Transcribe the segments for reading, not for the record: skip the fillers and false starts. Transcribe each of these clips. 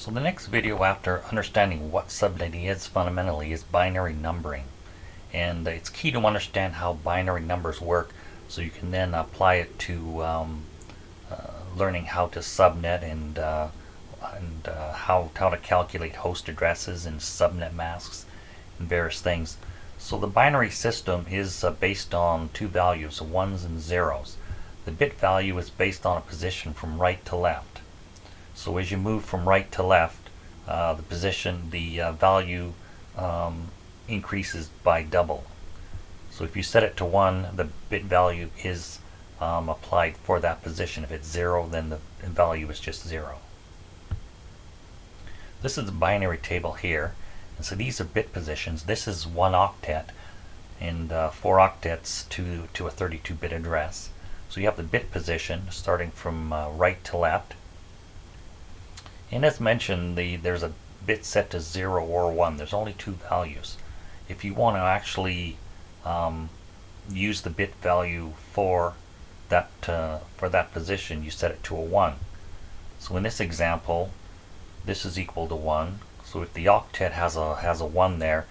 So the next video, after understanding what subnetting is fundamentally, is binary numbering. And it's key to understand how binary numbers work so you can then apply it to learning how to subnet and how to calculate host addresses and subnet masks and various things. So the binary system is based on two values, ones and zeros. The bit value is based on a position from right to left. So as you move from right to left, the value increases by double. So if you set it to 1, the bit value is applied for that position. If it's 0, then the value is just 0. This is the binary table here. And so these are bit positions. This is 1 octet and 4 octets to a 32-bit address. So you have the bit position starting from right to left. And as mentioned, there's a bit set to 0 or 1. There's only two values. If you want to actually use the bit value for that position, you set it to a 1. So in this example, this is equal to 1. So if the octet has a 1 there,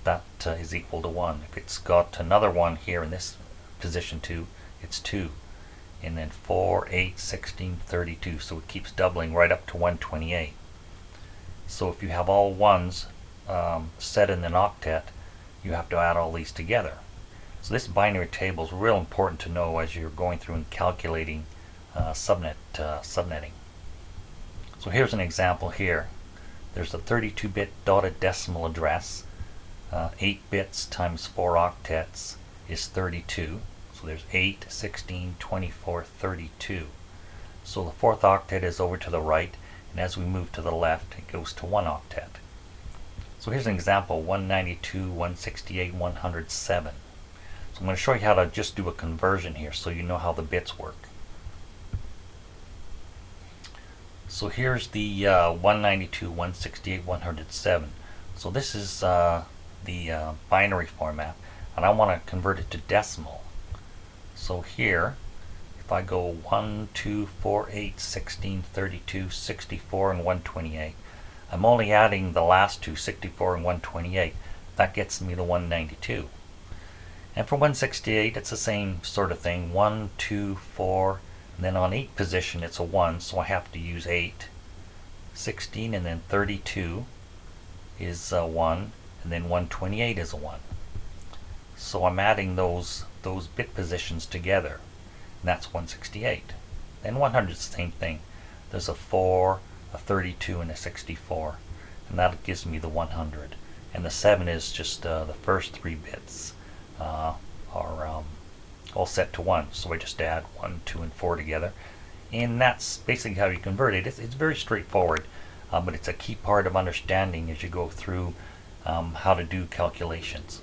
that is equal to 1. If it's got another 1 here in this position 2, it's 2. And then 4, 8, 16, 32. So it keeps doubling right up to 128. So if you have all 1s set in an octet, you have to add all these together. So this binary table is real important to know as you're going through and calculating subnetting. So here's an example here. There's a 32-bit dotted decimal address. 8 bits times 4 octets is 32. So there's 8, 16, 24, 32. So the 4th octet is over to the right, and as we move to the left, it goes to 1 octet. So here's an example, 192, 168, 107. So I'm going to show you how to just do a conversion here so you know how the bits work. So here's the 192, 168, 107. So this is the binary format, and I want to convert it to decimal. So here, if I go 1, 2, 4, 8, 16, 32, 64, and 128, I'm only adding the last two, 64 and 128. That gets me to 192. And for 168, it's the same sort of thing. 1, 2, 4, and then on 8 position, it's a 1, so I have to use 8. 16, and then 32 is 1, and then 128 is a 1. So I'm adding those bit positions together, and that's 168. And 100 is the same thing. There's a 4, a 32, and a 64, and that gives me the 100. And the 7 is just the first 3 bits are all set to 1. So I just add 1, 2, and 4 together, and that's basically how you convert it. It's very straightforward, but it's a key part of understanding as you go through how to do calculations.